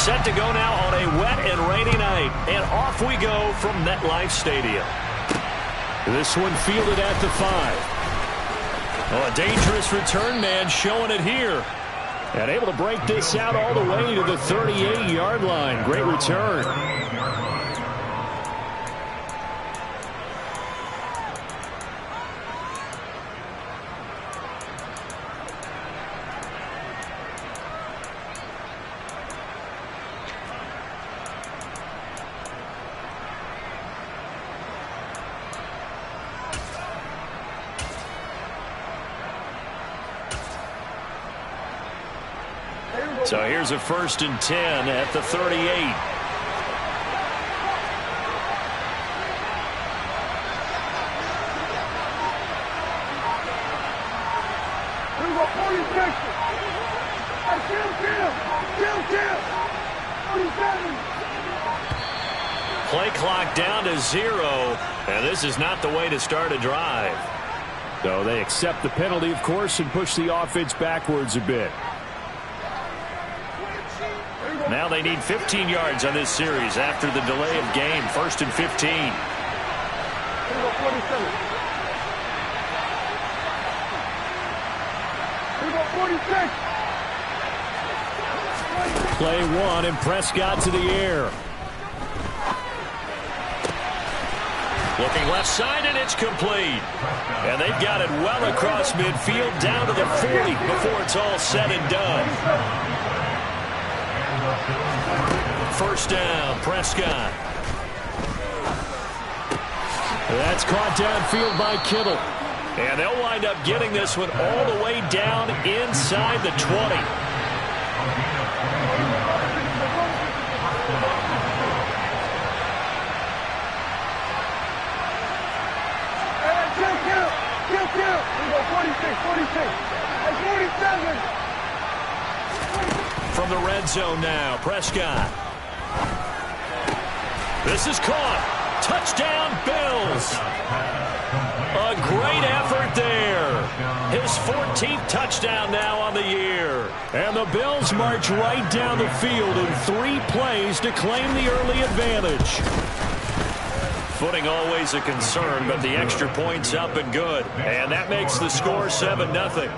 set to go now on a wet and rainy night. And off we go from MetLife Stadium. This one fielded at the 5. Oh, a dangerous return man showing it here. And able to break this out all the way to the 38-yard line. Great return. So here's a 1st and 10 at the 38. Play clock down to 0, and this is not the way to start a drive. So they accept the penalty, of course, and push the offense backwards a bit. Now they need 15 yards on this series after the delay of game. 1st and 15. Play 1 and Prescott to the air. Looking left side, and it's complete. And they've got it well across midfield down to the 40 before it's all said and done. 1st down, Prescott. That's caught downfield by Kittle. And they'll wind up getting this one all the way down inside the 20. From the red zone now, Prescott. This is caught. Touchdown, Bills. A great effort there. His 14th touchdown now on the year. And the Bills march right down the field in 3 plays to claim the early advantage. Footing always a concern, but the extra point's up and good. And that makes the score 7-0.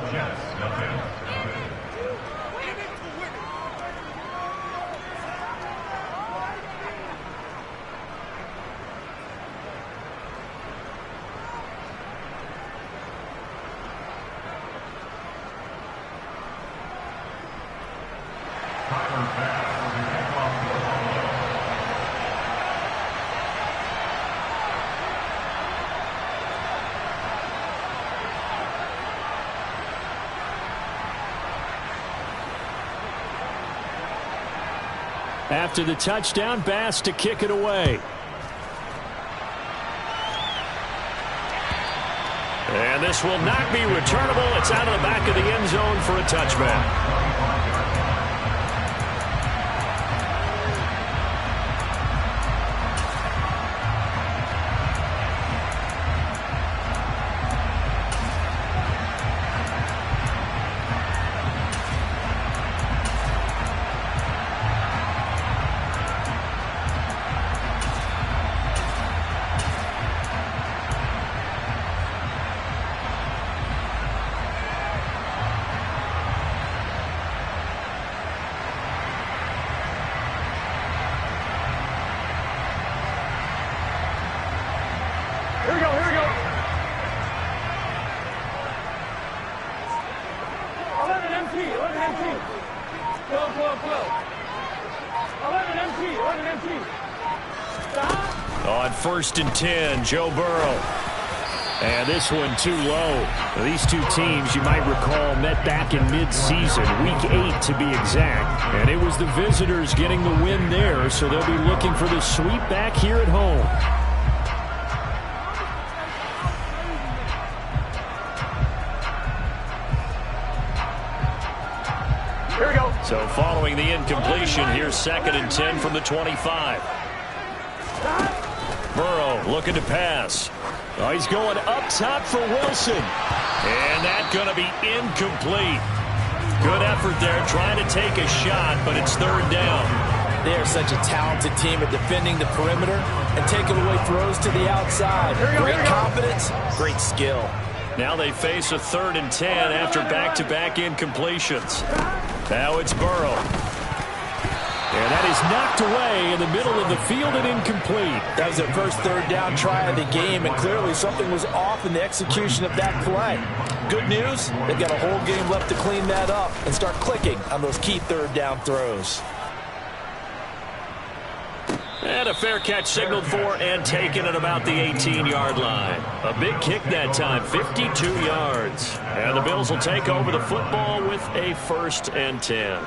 After the touchdown, Bass to kick it away. And this will not be returnable. It's out of the back of the end zone for a touchback. On 1st and 10, Joe Burrow. And this one too low. These two teams, you might recall, met back in mid-season, week 8 to be exact. And it was the visitors getting the win there, so they'll be looking for the sweep back here at home. Here we go. So following the incompletion, here's 2nd and 10 from the 25. Burrow looking to pass. Oh, he's going up top for Wilson. And that's going to be incomplete. Good effort there trying to take a shot, but it's 3rd down. They are such a talented team at defending the perimeter and taking away throws to the outside. Great confidence, great skill. Now they face a 3rd and 10 after back-to-back incompletions. Now it's Burrow. And that is knocked away in the middle of the field and incomplete. That was their first 3rd down try of the game, and clearly something was off in the execution of that play. Good news, they've got a whole game left to clean that up and start clicking on those key 3rd down throws. And a fair catch signaled for and taken at about the 18-yard line. A big kick that time, 52 yards. And the Bills will take over the football with a 1st and 10.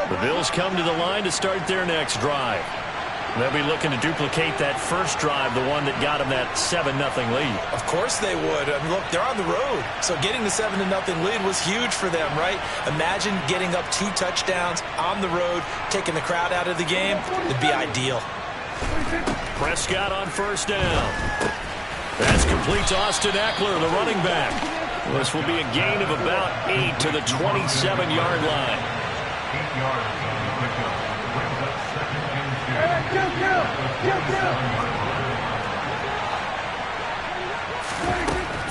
The Bills come to the line to start their next drive. They'll be looking to duplicate that first drive, the one that got them that 7-0 lead. Of course they would. I mean, look, they're on the road. So getting the 7-0 lead was huge for them, right? Imagine getting up 2 touchdowns on the road, taking the crowd out of the game. It'd be ideal. Prescott on 1st down. That's complete to Austin Eckler, the running back. This will be a gain of about 8 to the 27-yard line.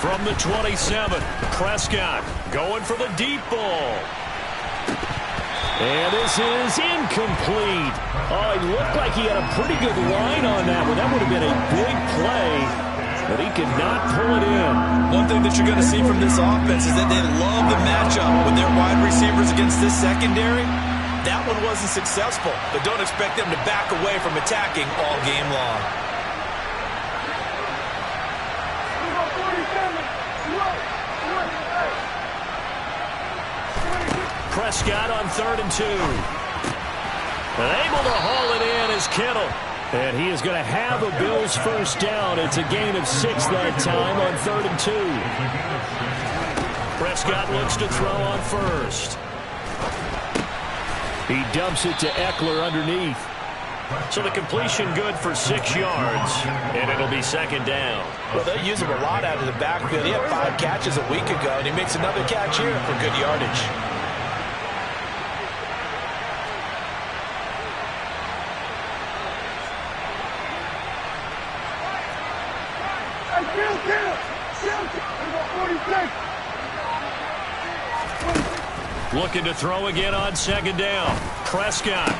From the 27, Prescott going for the deep ball. And this is incomplete. Oh, it looked like he had a pretty good line on that one. That would have been a big play, but he could not pull it in. One thing that you're going to see from this offense is that they love the matchup with their wide receivers against this secondary. That one wasn't successful, but don't expect them to back away from attacking all game long. Prescott on 3rd and 2. And able to haul it in is Kittle. And he is going to have a Bills 1st down. It's a gain of 6 that time on 3rd and 2. Prescott looks to throw on 1st. He dumps it to Eckler underneath. So the completion good for 6 yards, and it'll be 2nd down. Well, they use him a lot out of the backfield. He had 5 catches a week ago, and he makes another catch here for good yardage. Looking to throw again on 2nd down. Prescott.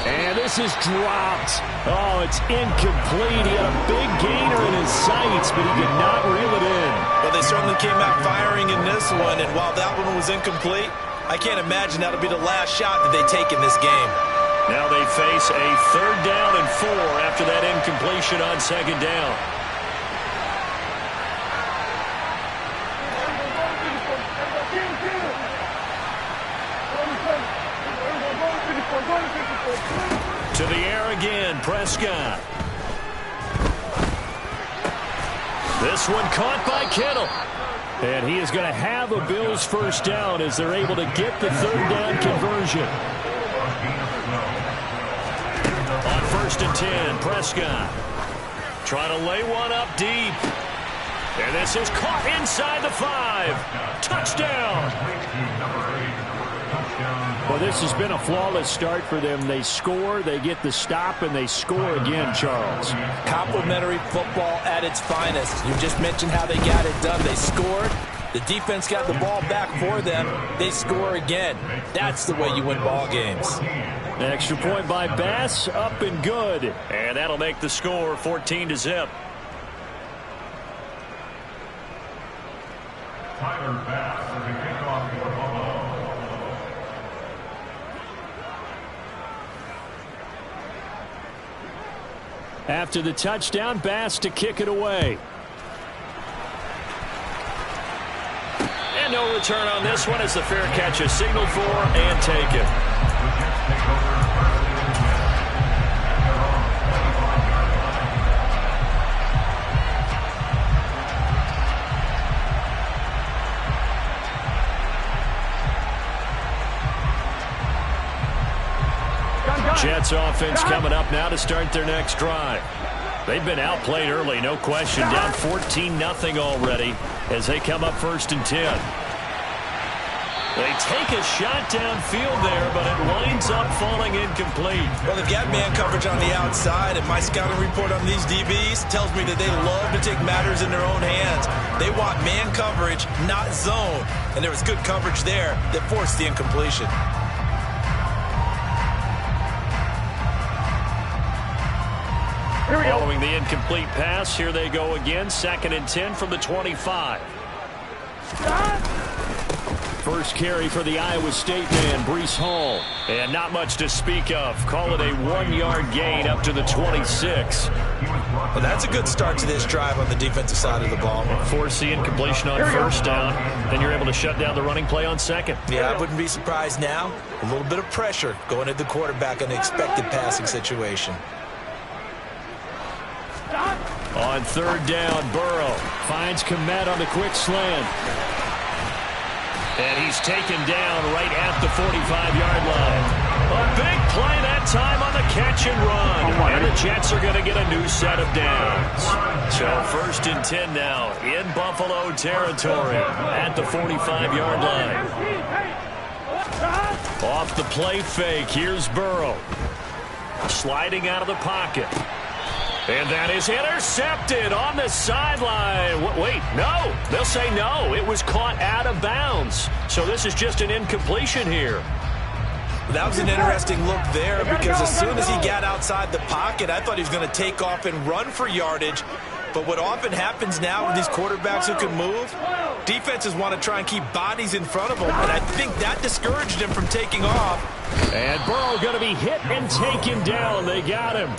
And this is dropped. Oh, it's incomplete. He had a big gainer in his sights, but he could not reel it in. Well, they certainly came out firing in this one, and while that one was incomplete, I can't imagine that'll be the last shot that they take in this game. Now they face a 3rd down and 4 after that incompletion on 2nd down. To the air again, Prescott. This one caught by Kittle. And he is going to have a Bills 1st down as they're able to get the 3rd down conversion. On 1st and 10, Prescott trying to lay one up deep. And this is caught inside the 5. Touchdown. Well, this has been a flawless start for them. They score, they get the stop, and they score again, Charles. Complimentary football at its finest. You just mentioned how they got it done. They scored. The defense got the ball back for them. They score again. That's the way you win ball games. Extra point by Bass, up and good. And that'll make the score 14-0. Tyler Bass for the kickoff for Buffalo. After the touchdown, Bass to kick it away. And no return on this one as the fair catch is signaled for and taken. Jets offense coming up now to start their next drive. They've been outplayed early, no question. Down 14-0 already as they come up 1st and 10. They take a shot downfield there, but it winds up falling incomplete. Well, they've got man coverage on the outside, and my scouting report on these DBs tells me that they love to take matters in their own hands. They want man coverage, not zone. And there was good coverage there that forced the incompletion. Following the incomplete pass, here they go again. 2nd and 10 from the 25. First carry for the Iowa State man, Breece Hall. And not much to speak of. Call it a 1-yard gain up to the 26. Well, that's a good start to this drive on the defensive side of the ball. Force the incompletion on first down. Then you're able to shut down the running play on second. Yeah, I wouldn't be surprised now. A little bit of pressure going at the quarterback in an expected passing situation. On 3rd down, Burrow finds Kmet on the quick slant. And he's taken down right at the 45-yard line. A big play that time on the catch and run. And the Jets are going to get a new set of downs. So 1st and 10 now in Buffalo territory at the 45-yard line. Off the play fake, here's Burrow. Sliding out of the pocket. And that is intercepted on the sideline. Wait, no. They'll say no. It was caught out of bounds. So this is just an incompletion here. That was an interesting look there because as soon as he got outside the pocket, I thought he was going to take off and run for yardage. But what often happens now with these quarterbacks who can move, defenses want to try and keep bodies in front of them, and I think that discouraged him from taking off. And Burrow going to be hit and taken down. They got him.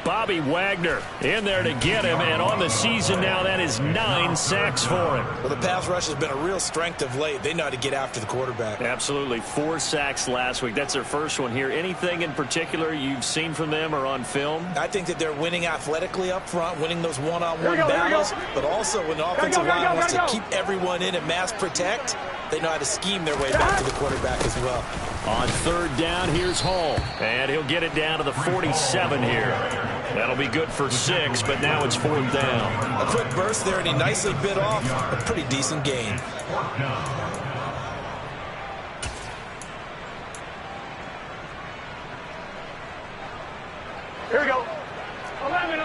Bobby Wagner in there to get him, and on the season now, that is 9 sacks for him. Well, the pass rush has been a real strength of late. They know how to get after the quarterback. Absolutely. 4 sacks last week. That's their first one here. Anything in particular you've seen from them or on film? I think that they're winning athletically up front, winning those one-on-one battles, but also when the offensive line wants to keep everyone in and mass protect, they know how to scheme their way back to the quarterback as well. On 3rd down, here's Hall. And he'll get it down to the 47 here. That'll be good for 6, but now it's 4th down. A quick burst there, and he nicely bit off a pretty decent gain. Here we go. 11.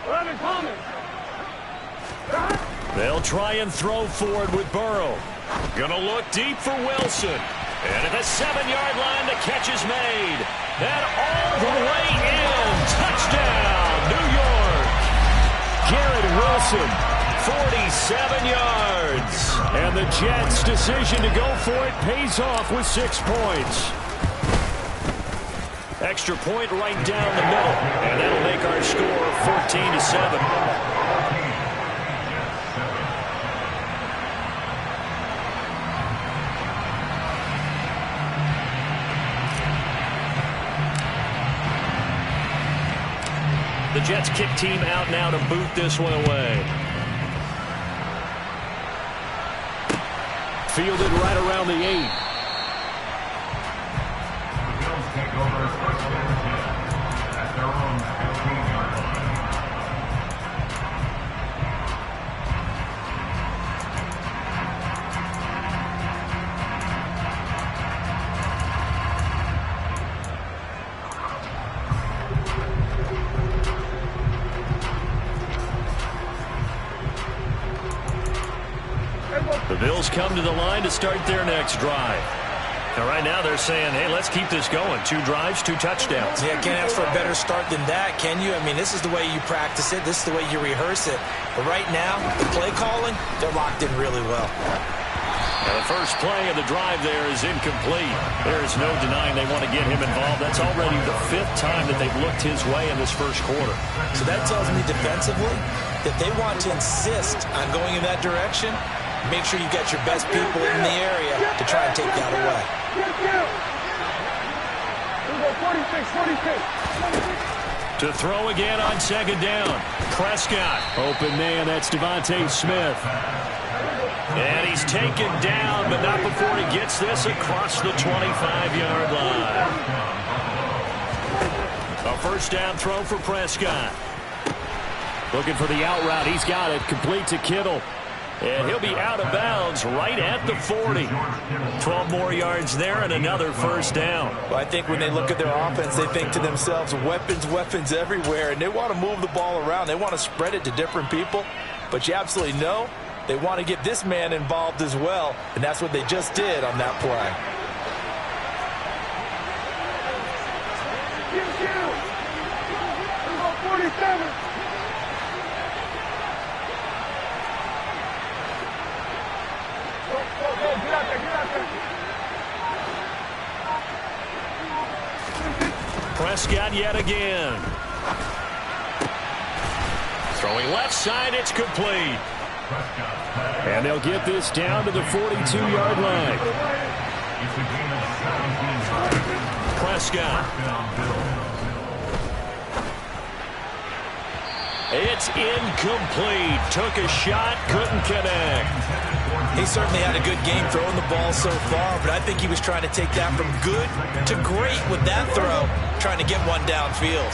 11 coming. They'll try and throw forward with Burrow. Gonna look deep for Wilson. And at the 7-yard line, the catch is made. And all the way in. Touchdown, New York. Garrett Wilson, 47 yards. And the Jets' decision to go for it pays off with 6 points. Extra point right down the middle. And that'll make our score 14-7. The Jets kick team out now to boot this one away. Fielded right around the 8. The Bills take over 1st and 10 at their own 15-yard line. The Bills come to the line to start their next drive. Now, right now they're saying, hey, let's keep this going. 2 drives, 2 touchdowns. Yeah, can't ask for a better start than that, can you? I mean, this is the way you practice it. This is the way you rehearse it. But right now, the play calling, they're locked in really well. Now, the first play of the drive there is incomplete. There is no denying they want to get him involved. That's already the 5th time that they've looked his way in this first quarter. So that tells me defensively that they want to insist on going in that direction. Make sure you get your best people in the area to try and take that away. To throw again on 2nd down. Prescott. Open man, that's Devontae Smith. And he's taken down, but not before he gets this across the 25-yard line. A 1st down throw for Prescott. Looking for the out route. He's got it. Complete to Kittle. And he'll be out of bounds right at the 40. 12 more yards there and another first down. Well, I think when they look at their offense, they think to themselves, weapons everywhere, and they want to move the ball around. They want to spread it to different people, but you absolutely know they want to get this man involved as well, and that's what they just did on that play. Number 47. Prescott yet again. Throwing left side, it's complete. And they'll get this down to the 42-yard line. Prescott. It's incomplete. Took a shot, couldn't connect. He certainly had a good game throwing the ball so far, but I think he was trying to take that from good to great with that throw, trying to get one downfield.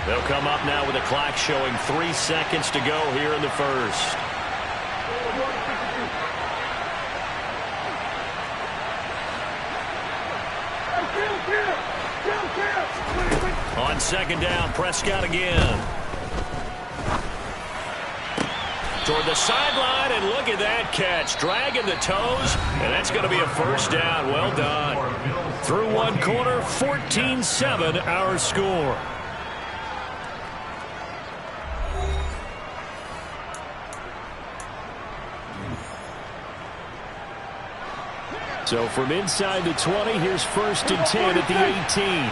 They'll come up now with a clock showing 3 seconds to go here in the first. On second down, Prescott again. Toward the sideline, and look at that catch. Dragging the toes, and that's going to be a first down. Well done. Through one quarter, 14-7 our score. So from inside the 20, here's 1st and 10 at the 18.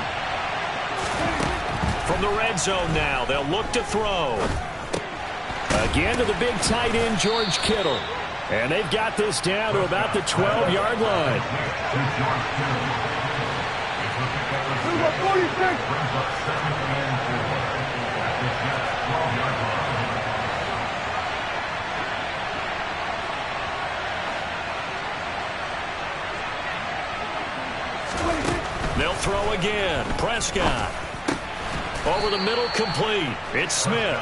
From the red zone now, they'll look to throw. Again to the big tight end, George Kittle. And they've got this down to about the 12-yard line. Number 46. They'll throw again. Prescott. Over the middle, complete. It's Smith.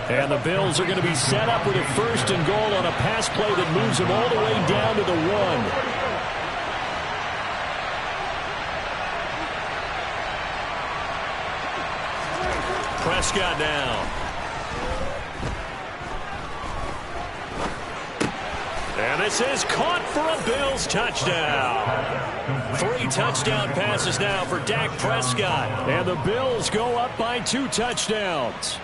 And the Bills are going to be set up with a 1st and goal on a pass play that moves them all the way down to the 1. Prescott now. And this is caught for a Bills touchdown. 3 touchdown passes now for Dak Prescott. And the Bills go up by 2 touchdowns.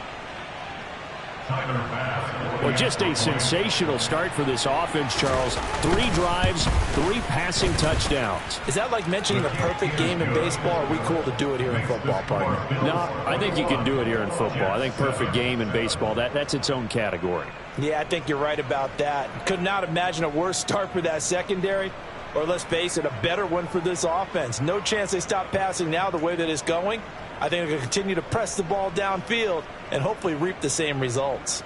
Well, just a sensational start for this offense, Charles. 3 drives, 3 passing touchdowns. Is that like mentioning the perfect game in baseball, or are we cool to do it here in football, partner? No, I think you can do it here in football. I think perfect game in baseball, that's its own category. Yeah, I think you're right about that. Could not imagine a worse start for that secondary, or let's face it, a better one for this offense. No chance they stop passing now the way that it's going. I think they're going to continue to press the ball downfield and hopefully reap the same results.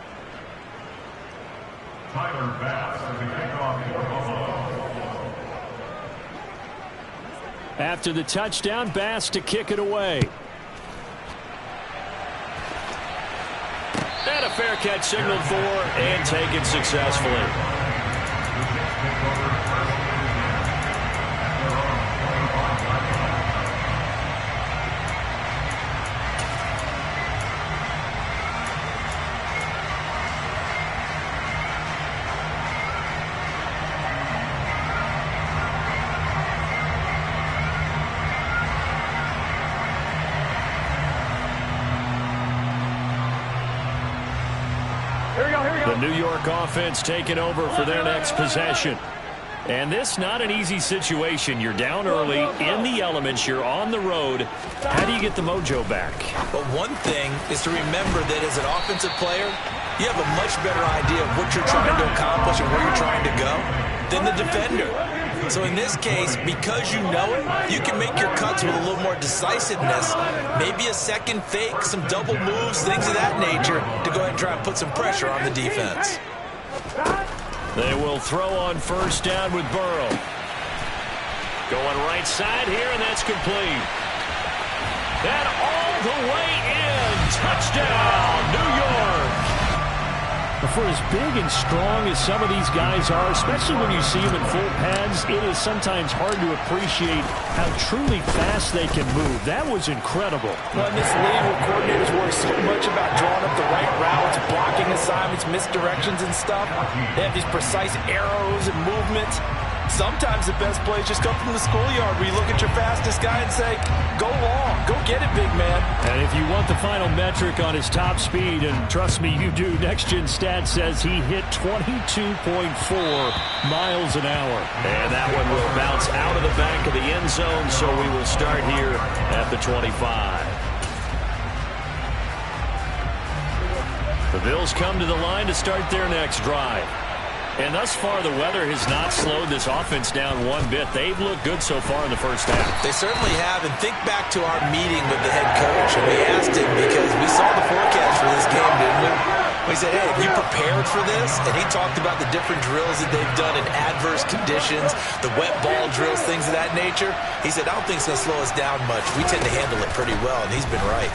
Tyler Bass as the kickoff for Buffalo. After the touchdown, Bass to kick it away. And a fair catch signaled for and taken successfully. The New York offense taking over for their next possession. And this not an easy situation. You're down early, in the elements, you're on the road. How do you get the mojo back? But one thing is to remember that as an offensive player, you have a much better idea of what you're trying to accomplish and where you're trying to go than the defender. So in this case, because you know it, you can make your cuts with a little more decisiveness, maybe a second fake, some double moves, things of that nature, to go ahead and try and put some pressure on the defense. They will throw on first down with Burrow. Going right side here, and that's complete. And all the way in. Touchdown, New York. for as big and strong as some of these guys are, especially when you see them in full pads, it is sometimes hard to appreciate how truly fast they can move. That was incredible. Well, in this league where coordinators worry so much about drawing up the right routes, blocking assignments, misdirections and stuff, they have these precise arrows and movements. Sometimes the best plays just come from the schoolyard where you look at your fastest guy and say, go long, go get it, big man. And if you want the final metric on his top speed, and trust me, you do, Next Gen Stats says he hit 22.4 miles an hour. And that one will bounce out of the back of the end zone, so we will start here at the 25. The Bills come to the line to start their next drive. And thus far, the weather has not slowed this offense down one bit. They've looked good so far in the first half. They certainly have. And think back to our meeting with the head coach. And we asked him because we saw the forecast for this game, didn't we? We said, hey, have you prepared for this? And he talked about the different drills that they've done in adverse conditions, the wet ball drills, things of that nature. He said, I don't think it's going to slow us down much. We tend to handle it pretty well, and he's been right.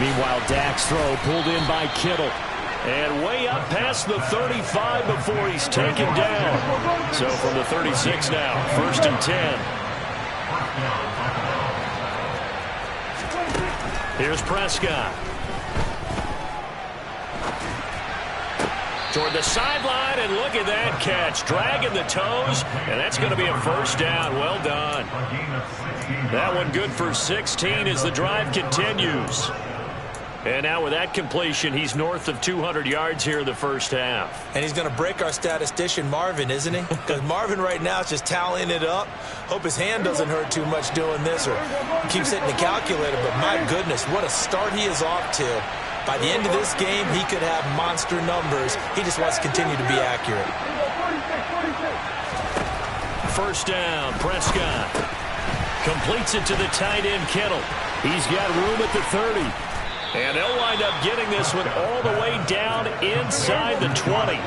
Meanwhile, Dak's throw pulled in by Kittle. And way up past the 35 before he's taken down. So from the 36 now, 1st and 10. Here's Prescott. Toward the sideline, and look at that catch. Dragging the toes, and that's going to be a first down. Well done. That one good for 16 as the drive continues. And now with that completion, he's north of 200 yards here in the first half. And he's going to break our statistician, Marvin, isn't he? Because Marvin right now is just tallying it up. Hope his hand doesn't hurt too much doing this, or he keeps hitting the calculator. But my goodness, what a start he is off to. By the end of this game, he could have monster numbers. He just wants to continue to be accurate. First down, Prescott. Completes it to the tight end, Kittle. He's got room at the 30. And they'll wind up getting this one all the way down inside the 20.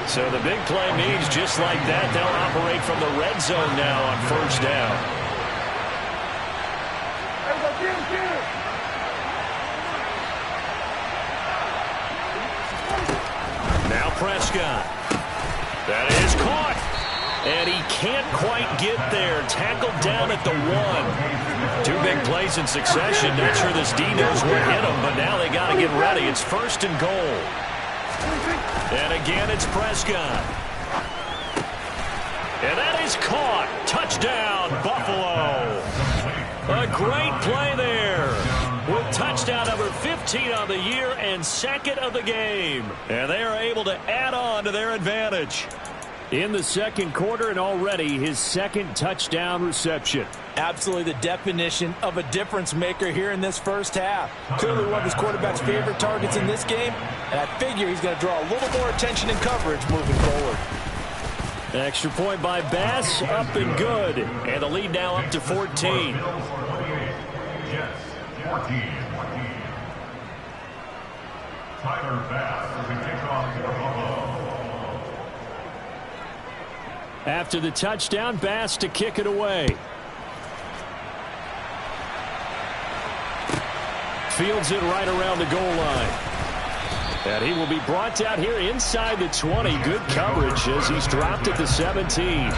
So the big play means just like that, they'll operate from the red zone now on first down. Now Prescott. That is caught. And he can't quite get there. Tackled down at the 1. Two big plays in succession. Not sure this D knows what hit him, but now they got to get ready. It's 1st and goal. And again, it's Prescott. And that is caught. Touchdown, Buffalo. A great play there. With touchdown number 15 on the year and 2nd of the game. And they are able to add on to their advantage. In the 2nd quarter, and already his 2nd touchdown reception. Absolutely the definition of a difference maker here in this first half. Clearly one of his quarterback's favorite targets in this game, and I figure he's going to draw a little more attention and coverage moving forward. Extra point by Bass, up and good. And the lead now up to 14. Yes, 14. Tyler Bass as he kicks off to Buffalo. After the touchdown, Bass to kick it away. Fields it right around the goal line. And he will be brought down here inside the 20. Good coverage as he's dropped at the 17.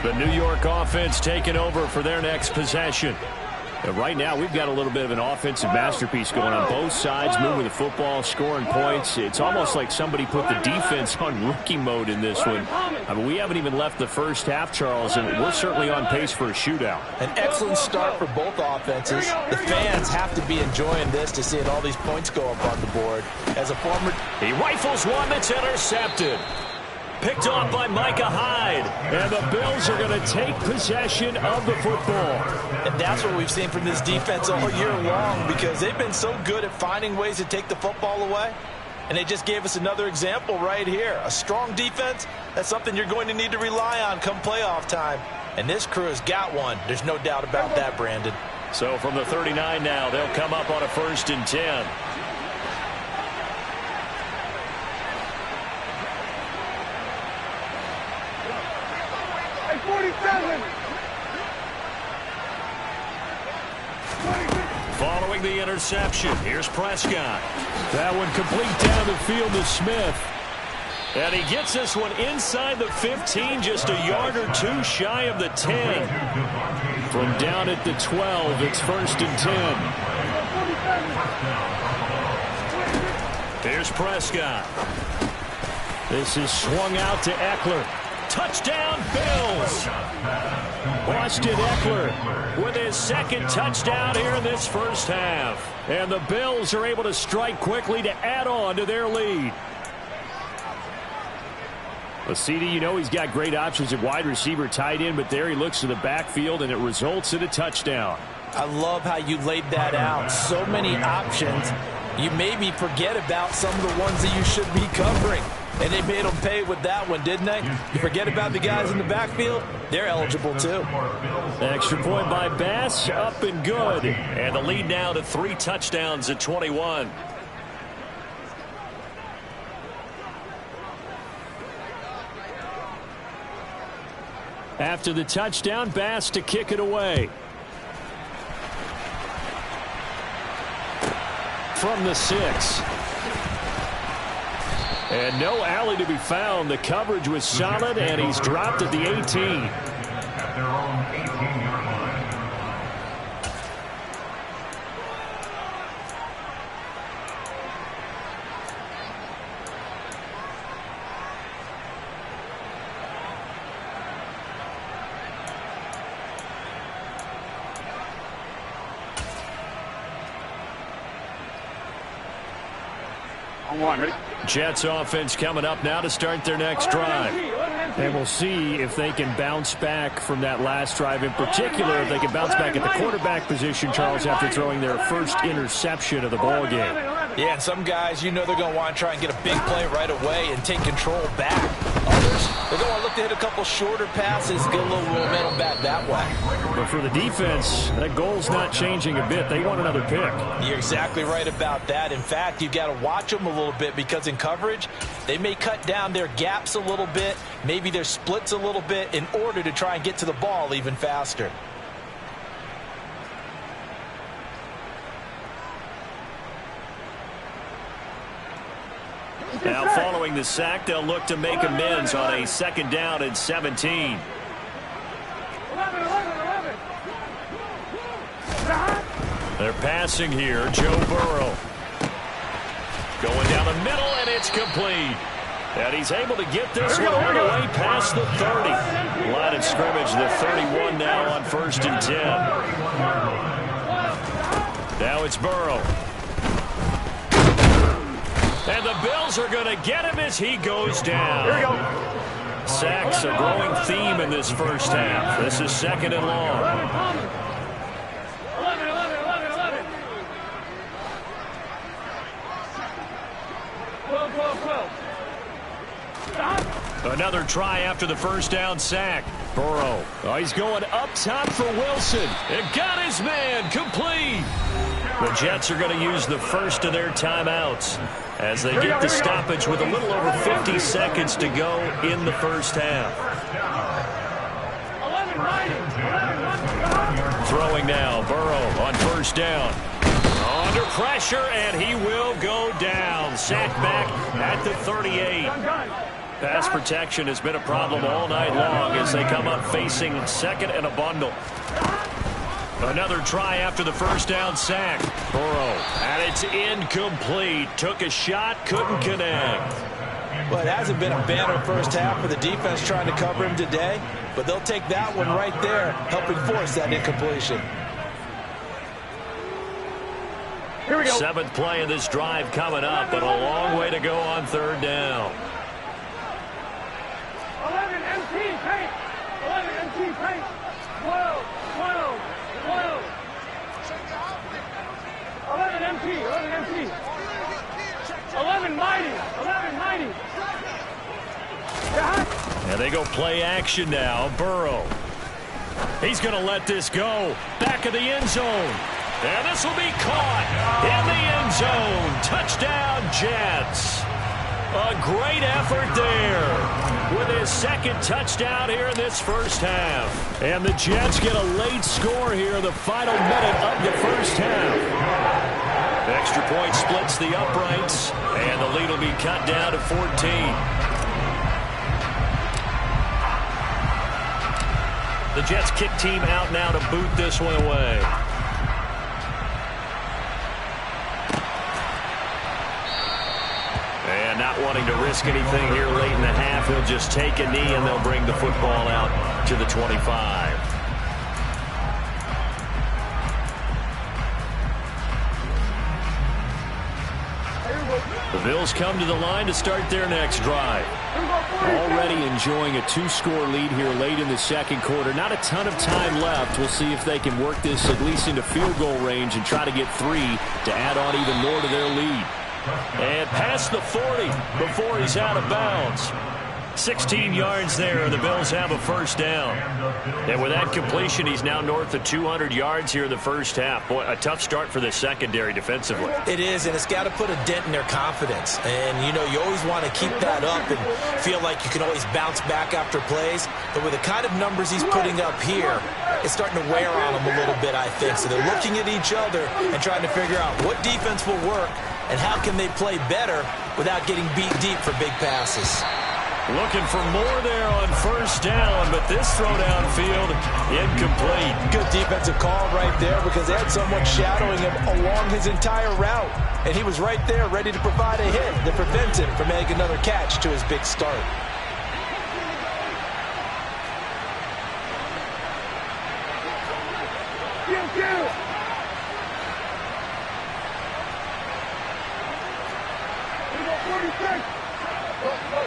The New York offense taking over for their next possession. And right now, we've got a little bit of an offensive masterpiece going on both sides, moving the football, scoring points. It's almost like somebody put the defense on rookie mode in this one. I mean, we haven't even left the first half, Charles, and we're certainly on pace for a shootout. An excellent start for both offenses. The fans have to be enjoying this to see all these points go up on the board. As a former... He rifles one that's intercepted. Picked off by Micah Hyde. And the Bills are going to take possession of the football. And that's what we've seen from this defense all year long, because they've been so good at finding ways to take the football away. And they just gave us another example right here. A strong defense, that's something you're going to need to rely on come playoff time. And this crew has got one. There's no doubt about that, Brandon. So from the 39 now, they'll come up on a 1st and 10. Hey, 47. Following the interception, here's Prescott. That one complete down the field to Smith. And he gets this one inside the 15, just a yard or two shy of the 10. From down at the 12, it's 1st and 10. Here's Prescott. This is swung out to Eckler. Touchdown, Bills! Austin Eckler with his 2nd touchdown here in this first half. And the Bills are able to strike quickly to add on to their lead. Well, CD, you know he's got great options at wide receiver, tight end, but there he looks to the backfield, and it results in a touchdown. I love how you laid that out. So many options. You maybe forget about some of the ones that you should be covering. And they made them pay with that one, didn't they? You forget about the guys in the backfield, they're eligible too. Extra point by Bass, up and good. And the lead now to 3 touchdowns at 21. After the touchdown, Bass to kick it away. From the 6. And no alley to be found. The coverage was solid, and he's dropped at the 18. At their own 18-yard line. On one, ready? Jets offense coming up now to start their next drive. And we'll see if they can bounce back from that last drive, in particular if they can bounce back at the quarterback position, Charles, after throwing their first interception of the ball game. Yeah, and some guys, you know they're going to want to try and get a big play right away and take control back. Others, they're going to look to hit a couple shorter passes, get a little momentum back that way. But for the defense, that goal's not changing a bit. They want another pick. You're exactly right about that. In fact, you've got to watch them a little bit because in coverage, they may cut down their gaps a little bit, maybe their splits a little bit in order to try and get to the ball even faster. Now following the sack, they'll look to make amends on a 2nd down and 17. 11. They're passing here. Joe Burrow. Going down the middle, and it's complete. And he's able to get this one all the way past the 30. Line of scrimmage, the 31 now on 1st and 10. Now it's Burrow. And the Bills are going to get him as he goes down. Here we go. Sacks a growing theme in this first half. This is 2nd and long. 11. Another try after the first down sack. Burrow. Oh, he's going up top for Wilson. And got his man complete. The Jets are going to use the first of their timeouts as they get the stoppage with a little over 50 seconds to go in the first half. 11. Throwing now, Burrow on 1st down. Under pressure, and he will go down. Sacked back at the 38. Pass protection has been a problem all night long as they come up facing 2nd and a bundle. Another try after the first down sack. Burrow, and it's incomplete. Took a shot, couldn't connect. Well, it hasn't been a banner first half for the defense trying to cover him today, but they'll take that one right there, helping force that incompletion. Here we go. 7th play of this drive coming up, but a long way to go on 3rd down. 11 MT paint. 11 MT paint. 12. 11 MT. 11 MT. 11 mighty. 11 mighty. And they go play action now. Burrow. He's going to let this go. Back of the end zone. And this will be caught in the end zone. Touchdown, Jets. A great effort there with his second touchdown here in this first half. And the Jets get a late score here in the final minute of the first half. The extra point splits the uprights, and the lead will be cut down to 14. The Jets kick team out now to boot this one away. And not wanting to risk anything here late in the half, he'll just take a knee and they'll bring the football out to the 25. The Bills come to the line to start their next drive. Already enjoying a 2-score lead here late in the second quarter. Not a ton of time left. We'll see if they can work this at least into field goal range and try to get 3 to add on even more to their lead. And past the 40 before he's out of bounds. 16 yards there, and the Bills have a first down. And with that completion, he's now north of 200 yards here in the first half. Boy, a tough start for the secondary defensively. It is, and it's got to put a dent in their confidence. And, you know, you always want to keep that up and feel like you can always bounce back after plays. But with the kind of numbers he's putting up here, it's starting to wear on them a little bit, I think. So they're looking at each other and trying to figure out what defense will work and how can they play better without getting beat deep for big passes. Looking for more there on first down, but this throw downfield incomplete. Good defensive call right there because they had someone shadowing him along his entire route. And he was right there ready to provide a hit that prevents him from making another catch to his big start.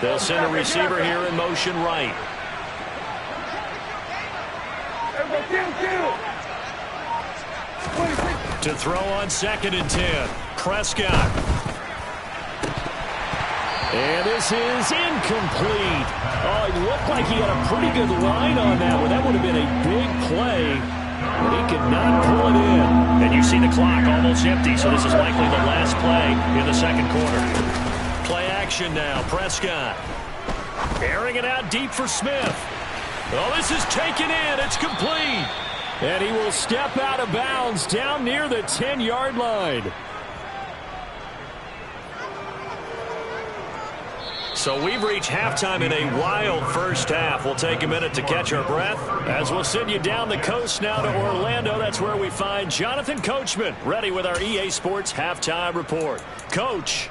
They'll send a receiver here in motion right. To throw on 2nd and 10. Prescott. And this is incomplete. Oh, it looked like he had a pretty good line on that one. That would have been a big play, but he could not pull it in. And you see the clock almost empty, so this is likely the last play in the second quarter. Play action now. Prescott airing it out deep for Smith. Oh, this is taken in. It's complete. And he will step out of bounds down near the 10-yard line. So we've reached halftime in a wild first half. We'll take a minute to catch our breath as we'll send you down the coast now to Orlando. That's where we find Jonathan Coachman ready with our EA Sports Halftime Report. Coach.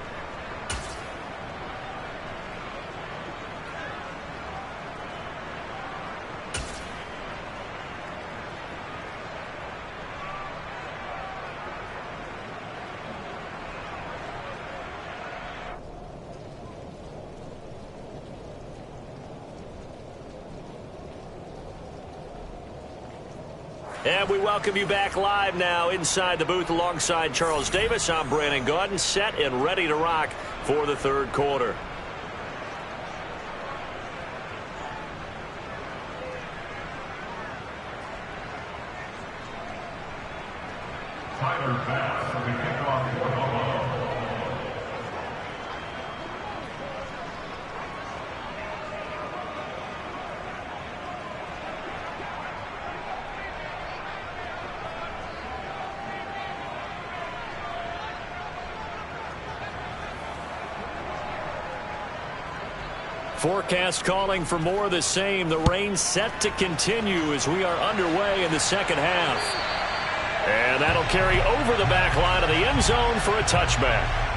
And we welcome you back live now inside the booth alongside Charles Davis. I'm Brandon Gaudin, set and ready to rock for the third quarter. Tyler Bass for the kickoff for Buffalo. Forecast calling for more of the same. The rain set to continue as we are underway in the second half. And that'll carry over the back line of the end zone for a touchback.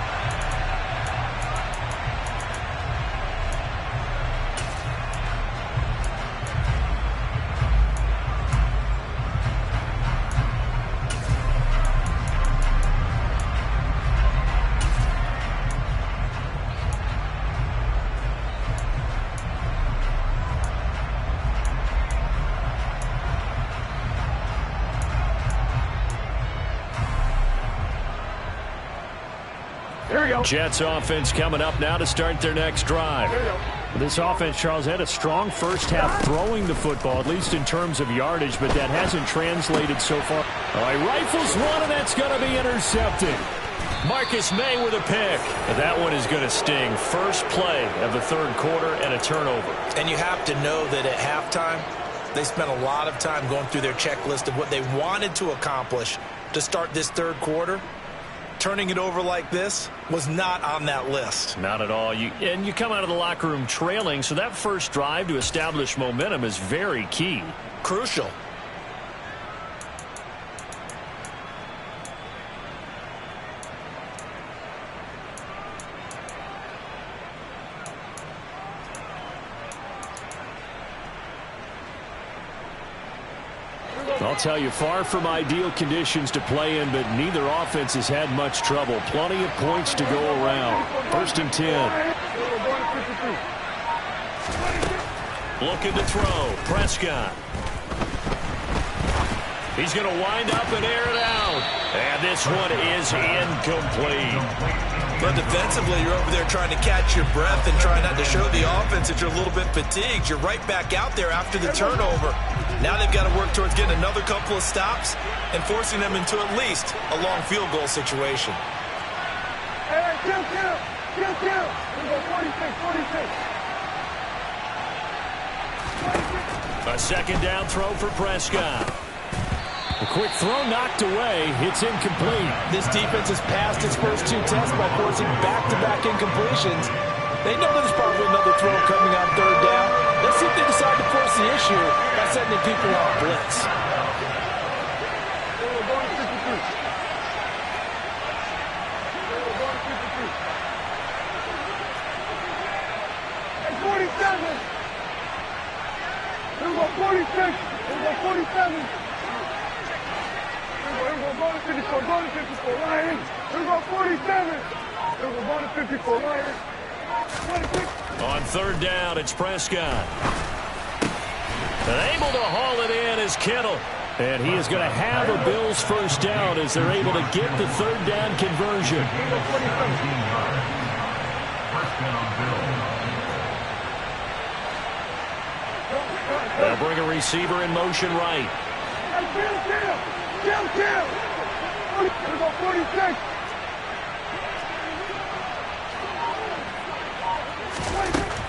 Jets offense coming up now to start their next drive. This offense, Charles, had a strong first half throwing the football, at least in terms of yardage, but that hasn't translated so far. All right, rifles one, and that's going to be intercepted. Marcus May with a pick. That one is going to sting. First play of the third quarter and a turnover. And you have to know that at halftime, they spent a lot of time going through their checklist of what they wanted to accomplish to start this third quarter. Turning it over like this was not on that list. Not at all. And you come out of the locker room trailing, so that first drive to establish momentum is very key. Crucial. I'll tell you, far from ideal conditions to play in, but neither offense has had much trouble. Plenty of points to go around. First and 10. Looking to throw. Prescott. He's going to wind up and air it out. And this one is incomplete. But defensively, you're over there trying to catch your breath and trying not to show the offense that you're a little bit fatigued. You're right back out there after the turnover. Now they've got to work towards getting another couple of stops and forcing them into at least a long field goal situation. Hey, kill. We're going 46. A second down throw for Prescott. A quick throw knocked away. It's incomplete. This defense has passed its first two tests by forcing back-to-back incompletions. They know there's probably another throw coming on third down. Let's see if they decide to force the issue by sending people on blitz. We're going 52. 47. We're going 46. We're going 47. We're going to 54. Lions. We're going 47. We're going to 54. Lions. 26. On third down, it's Prescott. And able to haul it in is Kittle. And he is going to have a Bills first down as they're able to get the third down conversion. They'll bring a receiver in motion right. Kill. We're going 46.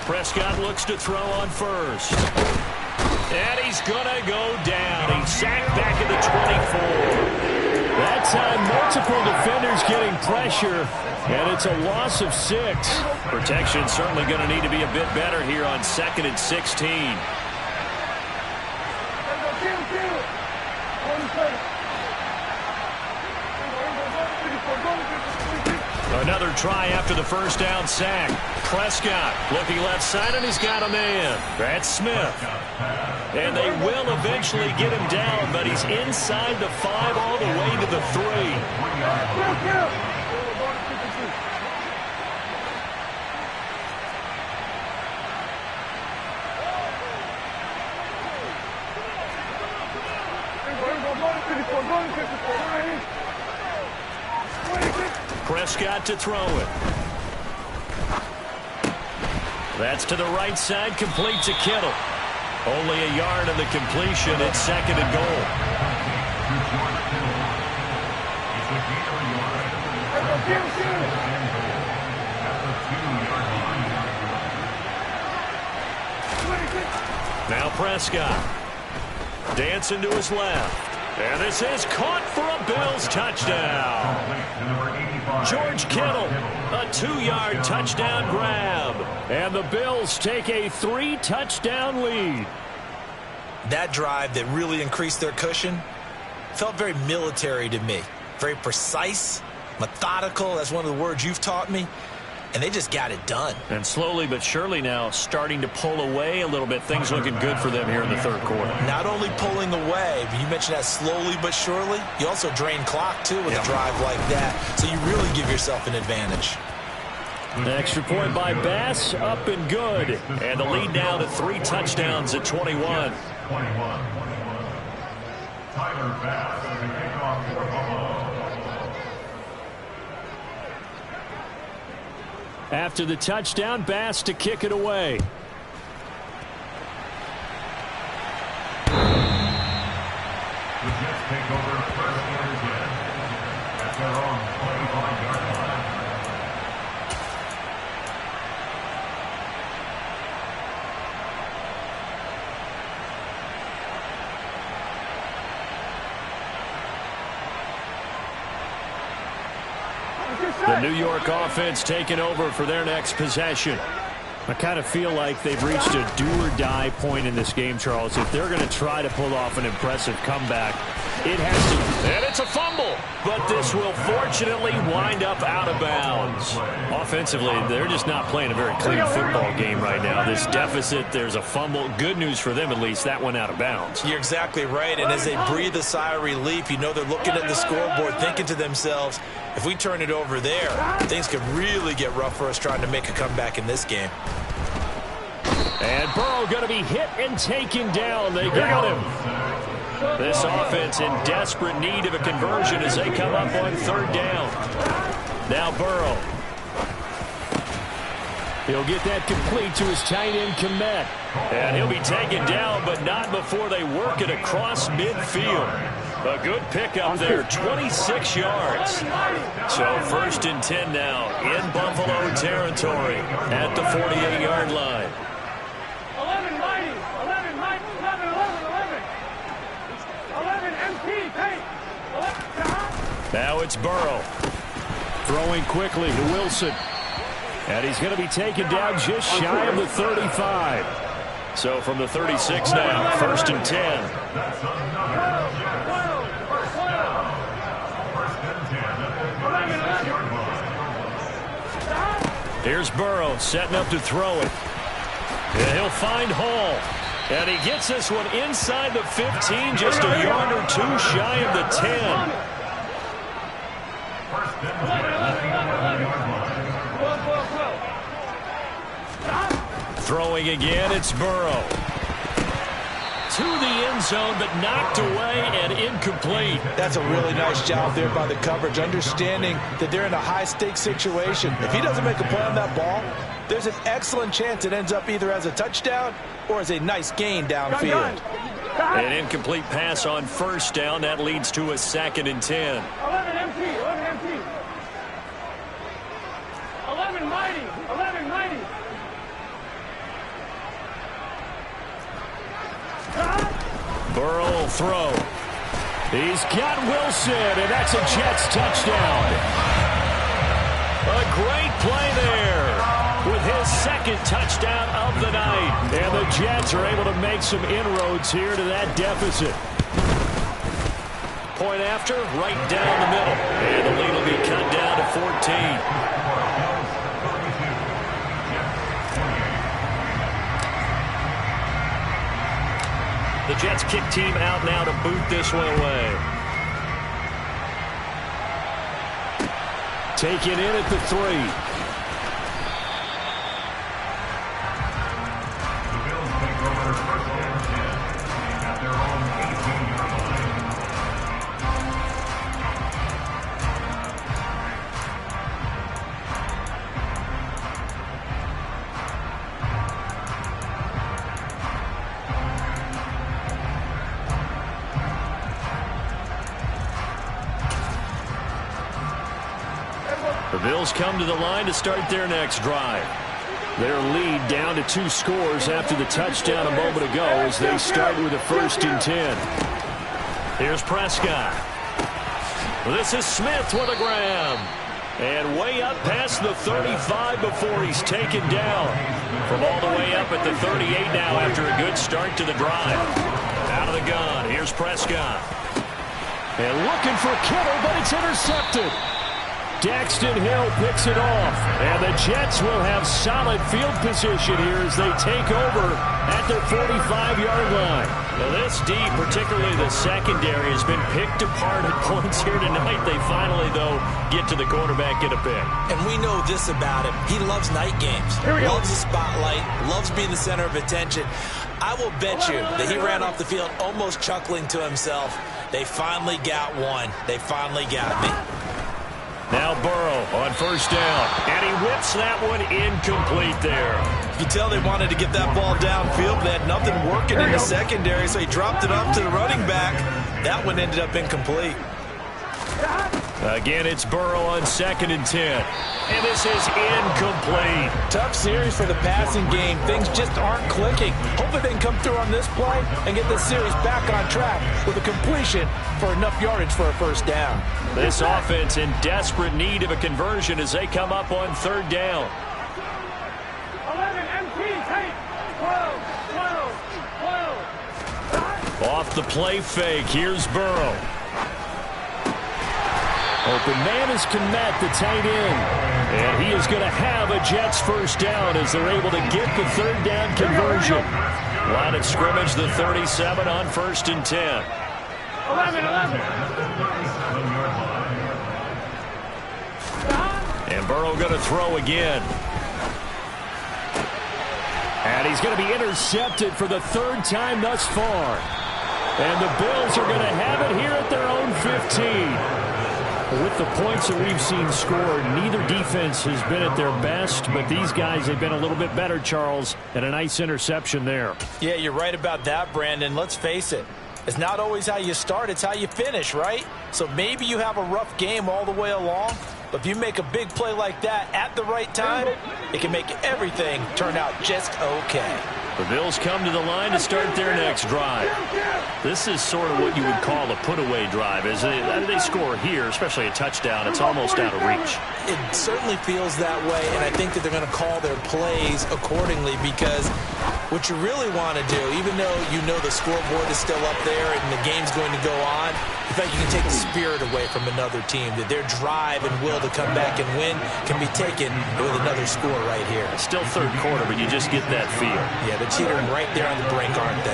Prescott looks to throw on first. And he's going to go down. He's sacked back at the 24. That time, multiple defenders getting pressure, and it's a loss of 6. Protection certainly going to need to be a bit better here on 2nd and 16. Another try after the first down sack. Prescott looking left side, and he's got a man. That's Smith. And they will eventually get him down, but he's inside the 5 all the way to the 3. Prescott to throw it. That's to the right side, complete to Kittle. Only a yard of the completion. It's 2nd and goal. Now Prescott. Dancing to his left. And this is caught for a Bills touchdown. George Kittle, a 2-yard touchdown grab. And the Bills take a 3-touchdown lead. That drive that really increased their cushion felt very military to me. Very precise, methodical. That's one of the words you've taught me. And they just got it done. And slowly but surely now starting to pull away a little bit. Things looking good for them here in the third quarter. Not only pulling away, but you mentioned that slowly but surely. You also drain clock, too, with a drive like that. So you really give yourself an advantage. An extra point by Bass, up and good. And the lead now to 3 touchdowns at 21. Tyler Bass as the kickoff for Buffalo. After the touchdown, Bass to kick it away. The Jets take over first and 10 at their own 25-yard line. The New York offense taking over for their next possession. I kind of feel like they've reached a do-or-die point in this game, Charles. If they're going to try to pull off an impressive comeback, it has to. And it's a fumble, but this will fortunately wind up out of bounds. Offensively, they're just not playing a very clean football game right now. This deficit, there's a fumble. Good news for them, at least. That went out of bounds. You're exactly right, and as they breathe a sigh of relief, you know they're looking at the scoreboard, thinking to themselves, if we turn it over there, things could really get rough for us trying to make a comeback in this game. And Burrow going to be hit and taken down. They got him. This offense in desperate need of a conversion as they come up on third down. Now Burrow. He'll get that complete to his tight end, Kmet. And he'll be taken down, but not before they work it across midfield. A good pickup there, 26 yards. So first and 10 now in Buffalo territory at the 48-yard line. 11 mighty, 11 mighty, 11, 11, 11. 11 MP, hey. 11. Now it's Burrow. Throwing quickly to Wilson. And he's going to be taken down just shy of the 35. So from the 36 now, first and 10. Here's Burrow setting up to throw it. And he'll find Hall. And he gets this one inside the 15, just a yard or two shy of the 10. Throwing again, it's Burrow. To the end zone, but knocked away and incomplete. That's a really nice job there by the coverage, understanding that they're in a high-stakes situation. If he doesn't make a play on that ball, there's an excellent chance it ends up either as a touchdown or as a nice gain downfield. An incomplete pass on first down. That leads to a second and 10. 11 MP, 11 MP. 11 mighty, 11 mighty. Burrow will throw. He's got Wilson, and that's a Jets touchdown. A great play there with his second touchdown of the night. And the Jets are able to make some inroads here to that deficit. Point after, right down the middle. And the lead will be cut down to 14. The Jets kick team out now to boot this one away. Taken in at the 3. The Bills take over first and 10 at their own 18-yard line. The Bills come to the line to start their next drive. Their lead down to 2 scores after the touchdown a moment ago as they start with a first and 10. Here's Prescott. This is Smith with a grab. And way up past the 35 before he's taken down. From all the way up at the 38 now after a good start to the drive. Out of the gun, here's Prescott. And looking for Kittle, but it's intercepted. Daxton Hill picks it off, and the Jets will have solid field position here as they take over at their 45-yard line. Now this D, particularly the secondary, has been picked apart at points here tonight. They finally, though, get to the quarterback, get a pick. And we know this about him. He loves night games, loves the spotlight, loves being the center of attention. I will bet you that he ran off the field almost chuckling to himself. They finally got one. They finally got me. Now Burrow on first down. And he whips that one incomplete there. You can tell they wanted to get that ball downfield. They had nothing working in the secondary, so he dropped it off to the running back. That one ended up incomplete. Again, it's Burrow on 2nd and 10. And this is incomplete. Tough series for the passing game. Things just aren't clicking. Hopefully they can come through on this play and get this series back on track with a completion for enough yardage for a first down. This offense in desperate need of a conversion as they come up on 3rd down. 11 MP, take 12, 12, 12. Off the play fake, here's Burrow. Open man is Kmet, the tight end. And he is going to have a Jets first down as they're able to get the 3rd down conversion. Line of scrimmage, the 37 on 1st and 10. 11. And Burrow going to throw again. And he's going to be intercepted for the 3rd time thus far. And the Bills are going to have it here at their own 15. With the points that we've seen scored, neither defense has been at their best, but these guys have been a little bit better, Charles, and a nice interception there. Yeah, you're right about that, Brandon. Let's face it. It's not always how you start, it's how you finish, right? So maybe you have a rough game all the way along, but if you make a big play like that at the right time, it can make everything turn out just okay. The Bills come to the line to start their next drive. This is sort of what you would call a put-away drive. As they score here, especially a touchdown, it's almost out of reach. It certainly feels that way, and I think that they're going to call their plays accordingly because what you really want to do, even though you know the scoreboard is still up there and the game's going to go on, in fact, you can take the spirit away from another team, that their drive and will to come back and win can be taken with another score right here. Still 3rd quarter, but you just get that feel. Yeah, they're teetering right there on the brink, aren't they?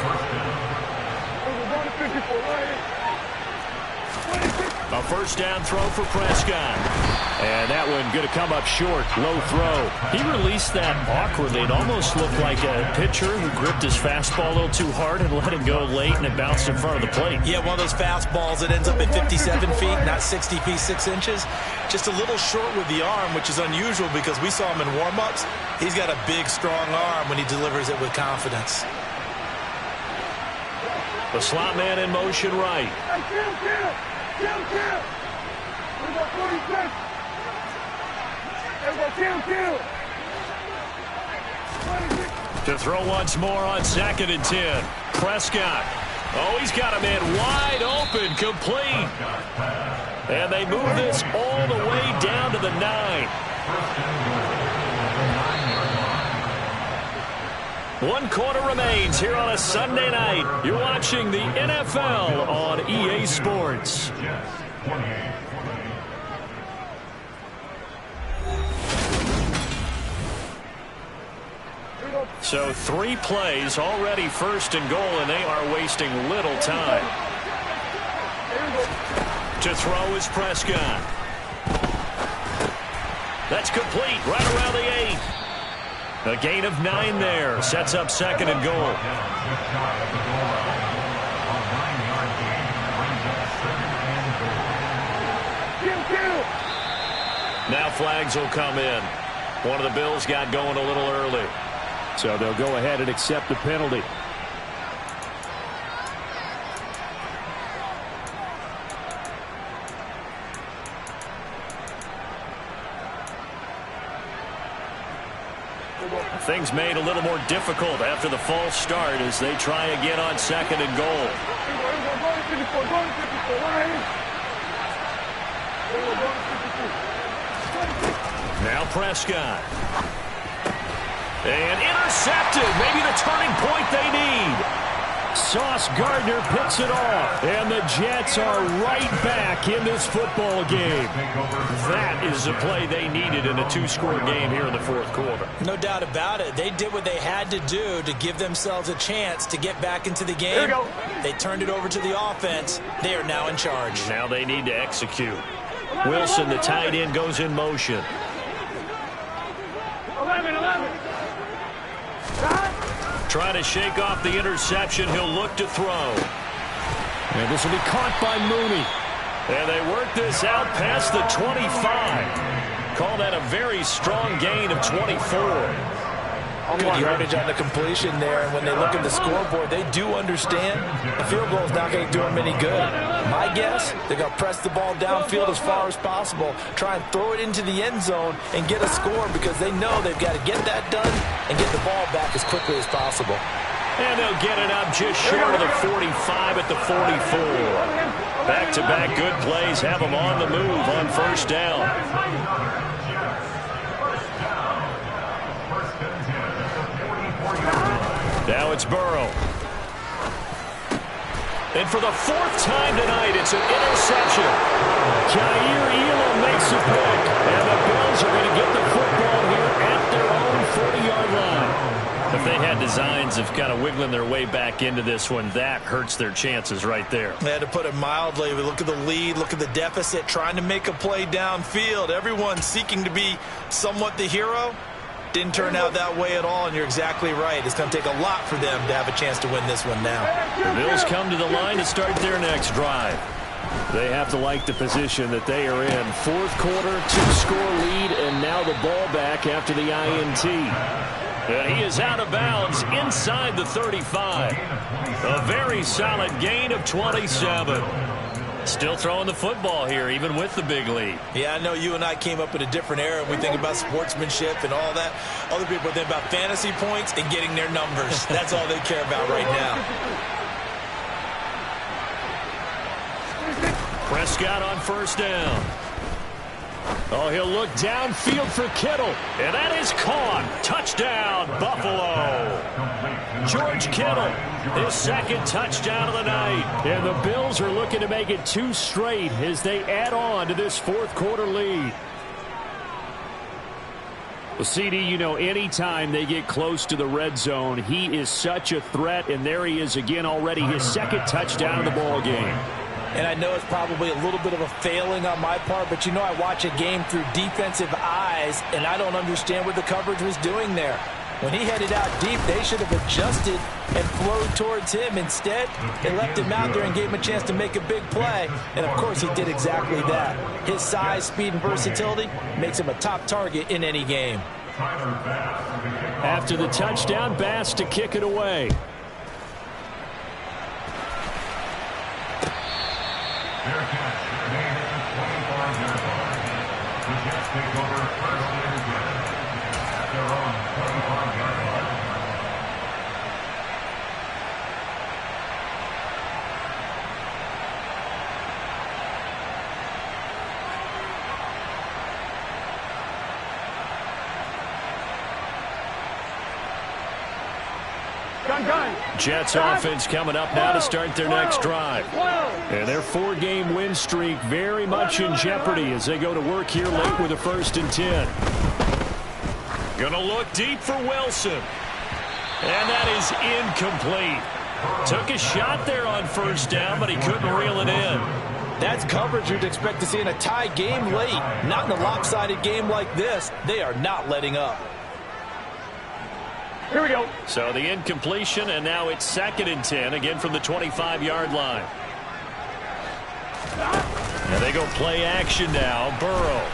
A first down throw for Prescott. And that one going to come up short. Low throw. He released that awkwardly. It almost looked like a pitcher who gripped his fastball a little too hard and let it go late, and it bounced in front of the plate. Yeah, one of those fastballs that ends up at 57 feet, not 60 feet, 6 inches. Just a little short with the arm, which is unusual because we saw him in warm-ups. He's got a big, strong arm when he delivers it with confidence. The slot man in motion right. To throw once more on 2nd and 10. Prescott. Oh, he's got a man wide open, complete. And they move this all the way down to the 9. 1 quarter remains here on a Sunday night. You're watching the NFL on EA Sports. So 3 plays already 1st and goal, and they are wasting little time. To throw is Prescott. That's complete right around the 8. A gain of 9 there. Sets up 2nd and goal. Now flags will come in. One of the Bills got going a little early. So they'll go ahead and accept the penalty. Things made a little more difficult after the false start as they try again on 2nd and goal. Now Prescott. And intercepted. Maybe the turning point they need. Sauce Gardner picks it off. And the Jets are right back in this football game. That is the play they needed in a 2-score game here in the 4th quarter. No doubt about it. They did what they had to do to give themselves a chance to get back into the game. They turned it over to the offense. They are now in charge. Now they need to execute. Wilson, the tight end, goes in motion. 11. Trying to shake off the interception. He'll look to throw. And this will be caught by Mooney. And they work this out past the 25. Call that a very strong gain of 24. Good yardage on the completion there. And when they look at the scoreboard, they do understand the field goal is not going to do them any good. My guess, they're going to press the ball downfield as far as possible, try and throw it into the end zone and get a score because they know they've got to get that done and get the ball back as quickly as possible. And they'll get it up just short of the 45 at the 44. Back-to-back good plays have them on the move on first down. Now it's Burrow. And for the fourth time tonight, it's an interception. Jair Elam makes a pick. And the Bills are going to get the football here at their own 40-yard line. If they had designs of kind of wiggling their way back into this one, that hurts their chances right there. They had to put it mildly. We look at the lead, look at the deficit, trying to make a play downfield. Everyone seeking to be somewhat the hero. Didn't turn out that way at all, and you're exactly right. It's going to take a lot for them to have a chance to win this one now. The Bills come to the line to start their next drive. They have to like the position that they are in. Fourth quarter, 2-score lead, and now the ball back after the INT. And he is out of bounds inside the 35. A very solid gain of 27. Still throwing the football here, even with the big lead. Yeah, I know you and I came up in a different era. We think about sportsmanship and all that. Other people think about fantasy points and getting their numbers. That's all they care about right now. Prescott on first down. Oh, he'll look downfield for Kittle. And that is caught. Touchdown, Buffalo. George Kittle, his second touchdown of the night. And the Bills are looking to make it 2 straight as they add on to this fourth quarter lead. Well, CD, you know, anytime they get close to the red zone, he is such a threat. And there he is again already, his second touchdown of the ball game. And I know it's probably a little bit of a failing on my part, but you know I watch a game through defensive eyes, and I don't understand what the coverage was doing there. When he headed out deep, they should have adjusted and flowed towards him. Instead, they left him out there and gave him a chance to make a big play. And, of course, he did exactly that. His size, speed, and versatility makes him a top target in any game. After the touchdown, Bass to kick it away. Their catch made at the 25-yard line. The Jets take over first and 10 at their own 25-yard line. Jets offense coming up now to start their next drive. And their 4-game win streak very much in jeopardy as they go to work here late with a 1st and 10. Gonna look deep for Wilson. And that is incomplete. Took a shot there on first down, but he couldn't reel it in. That's coverage you'd expect to see in a tie game late. Not in a lopsided game like this. They are not letting up. Here we go. So the incompletion, and now it's 2nd and 10, again from the 25-yard line. And they go play action now. Burrow.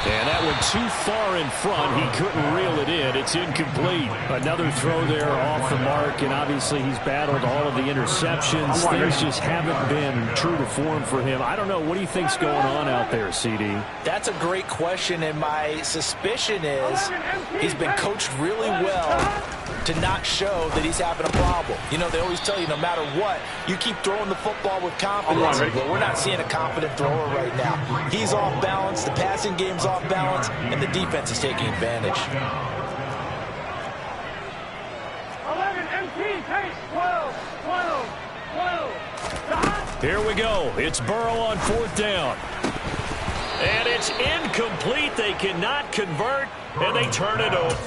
And that one too far in front. He couldn't reel it in. It's incomplete. Another throw there off the mark, and obviously he's battled all of the interceptions. Things just haven't been true to form for him. I don't know. What do you think's going on out there, CD? That's a great question, and my suspicion is he's been coached really well to not show that he's having a problem. You know, they always tell you no matter what, you keep throwing the football with confidence. But we're not seeing a confident thrower right now. He's off balance, the passing game's off balance, and the defense is taking advantage. 11, MP, pace, 12, 12. Here we go. It's Burrow on 4th down. And it's incomplete. They cannot convert, and they turn it over.